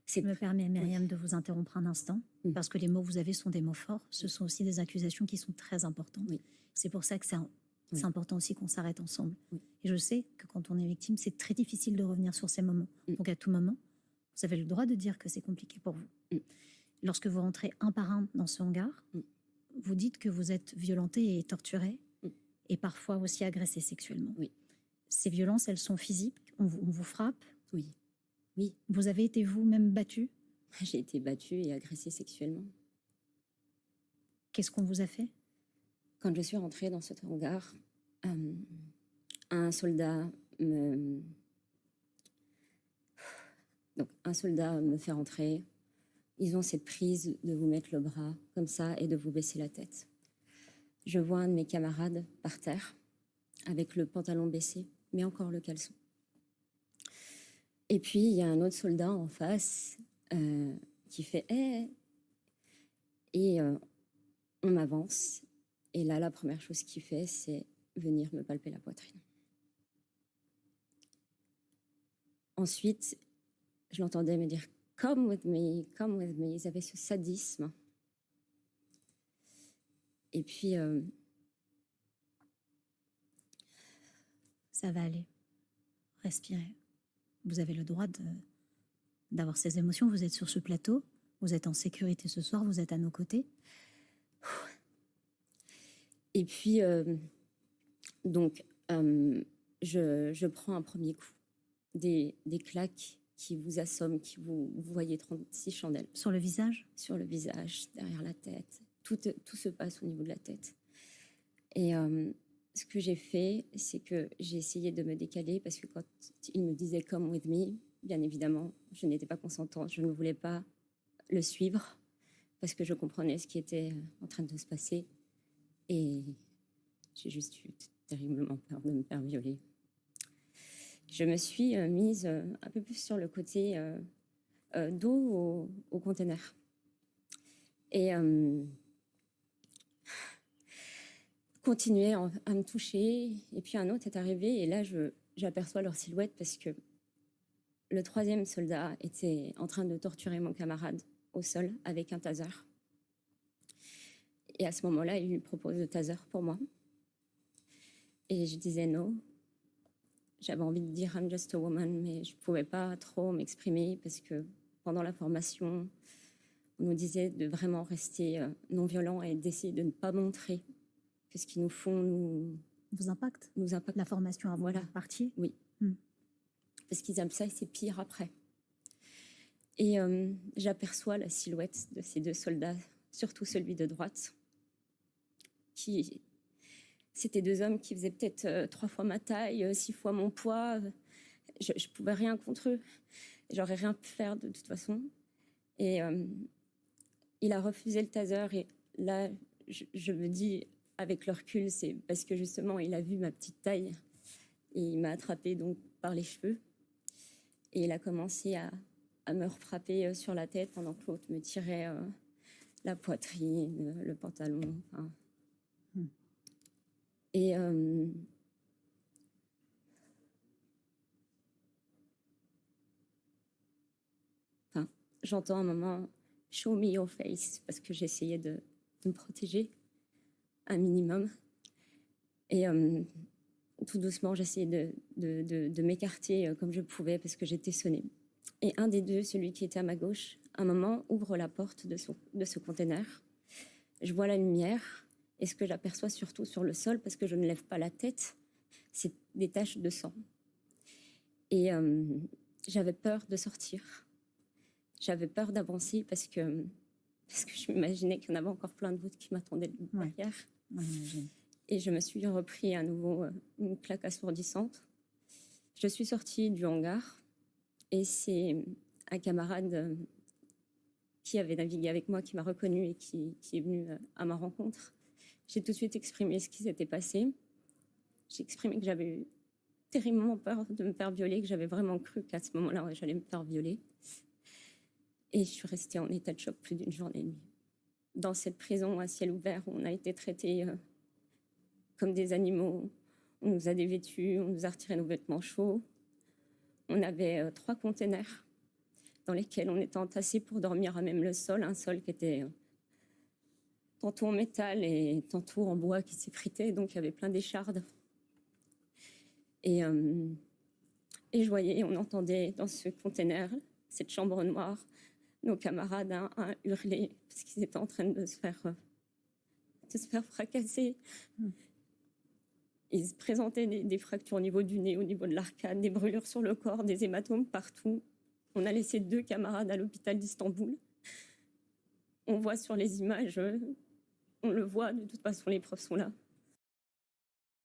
Je me permets, Myriam, de vous interrompre un instant, parce que les mots que vous avez sont des mots forts. Ce sont aussi des accusations qui sont très importantes. C'est pour ça que c'est important aussi qu'on s'arrête ensemble. Et je sais que quand on est victime, c'est très difficile de revenir sur ces moments. Donc à tout moment, vous avez le droit de dire que c'est compliqué pour vous. Lorsque vous rentrez un par un dans ce hangar, vous dites que vous êtes violenté et torturé, et parfois aussi agressé sexuellement. Ces violences, elles sont physiques, on vous frappe. Oui. Vous avez été vous-même battu? J'ai été battue et agressée sexuellement. Qu'est-ce qu'on vous a fait? Quand je suis rentrée dans cet hangar, un soldat me fait rentrer. Ils ont cette prise de vous mettre le bras comme ça et de vous baisser la tête. Je vois un de mes camarades par terre avec le pantalon baissé, mais encore le caleçon. Et puis, il y a un autre soldat en face qui fait « Hey !» Et on avance. Et là, la première chose qu'il fait, c'est venir me palper la poitrine. Ensuite, je l'entendais me dire « Come with me, come with me ». Ils avaient ce sadisme. Et puis... ça va aller. Respirez. Vous avez le droit d'avoir ces émotions. Vous êtes sur ce plateau. Vous êtes en sécurité ce soir. Vous êtes à nos côtés. Et puis, je prends un premier coup. Des claques qui vous assomment, qui vous voyez 36 chandelles. Sur le visage? Sur le visage, derrière la tête. Tout se passe au niveau de la tête. Et ce que j'ai fait, c'est que j'ai essayé de me décaler parce que quand il me disait « Come with me », bien évidemment, je n'étais pas consentante. Je ne voulais pas le suivre parce que je comprenais ce qui était en train de se passer. Et j'ai juste eu terriblement peur de me faire violer. Je me suis mise un peu plus sur le côté dos au conteneur. Et continuait à me toucher. Et puis un autre est arrivé et là, j'aperçois leur silhouette parce que le troisième soldat était en train de torturer mon camarade au sol avec un taser. Et à ce moment-là, il lui propose le taser pour moi. Et je disais non. J'avais envie de dire I'm just a woman, mais je ne pouvais pas trop m'exprimer parce que pendant la formation, on nous disait de vraiment rester non violent et d'essayer de ne pas montrer que ce qu'ils nous font nous impacte. La formation avant voilà. Partie. Oui. Parce qu'ils aiment ça et c'est pire après. Et j'aperçois la silhouette de ces deux soldats, surtout celui de droite, qui... C'était deux hommes qui faisaient peut-être 3 fois ma taille, 6 fois mon poids. Je ne pouvais rien contre eux. J'aurais rien pu faire de toute façon. Et il a refusé le taser. Et là, je me dis, avec le recul, c'est parce que justement, il a vu ma petite taille. Et il m'a attrapée donc, par les cheveux. Et il a commencé à me refrapper sur la tête pendant que l'autre me tirait la poitrine, le pantalon. Enfin. Et j'entends un moment « show me your face » parce que j'essayais de me protéger un minimum. Et tout doucement, j'essayais de m'écarter comme je pouvais parce que j'étais sonnée. Et un des deux, celui qui était à ma gauche, à un moment, ouvre la porte de ce container. Je vois la lumière. Et ce que j'aperçois surtout sur le sol, parce que je ne lève pas la tête, c'est des taches de sang. Et j'avais peur de sortir. J'avais peur d'avancer parce que je m'imaginais qu'il y en avait encore plein d'autres qui m'attendaient derrière. Et je me suis repris à nouveau une claque assourdissante. Je suis sortie du hangar et c'est un camarade qui avait navigué avec moi qui m'a reconnue et qui est venu à ma rencontre. J'ai tout de suite exprimé ce qui s'était passé. J'ai exprimé que j'avais eu terriblement peur de me faire violer, que j'avais vraiment cru qu'à ce moment-là, j'allais me faire violer. Et je suis restée en état de choc plus d'une journée et demie. Dans cette prison à ciel ouvert où on a été traités comme des animaux, on nous a dévêtus, on nous a retiré nos vêtements chauds. On avait 3 containers dans lesquels on était entassés pour dormir à même le sol, un sol qui était tantôt en métal et tantôt en bois qui s'effritait, donc il y avait plein d'échardes. Et je voyais, on entendait dans ce container, cette chambre noire, nos camarades un hurler parce qu'ils étaient en train de se faire fracasser. Ils se présentaient des fractures au niveau du nez, au niveau de l'arcade, des brûlures sur le corps, des hématomes partout. On a laissé 2 camarades à l'hôpital d'Istanbul. On voit sur les images, on le voit, de toute façon les preuves sont là.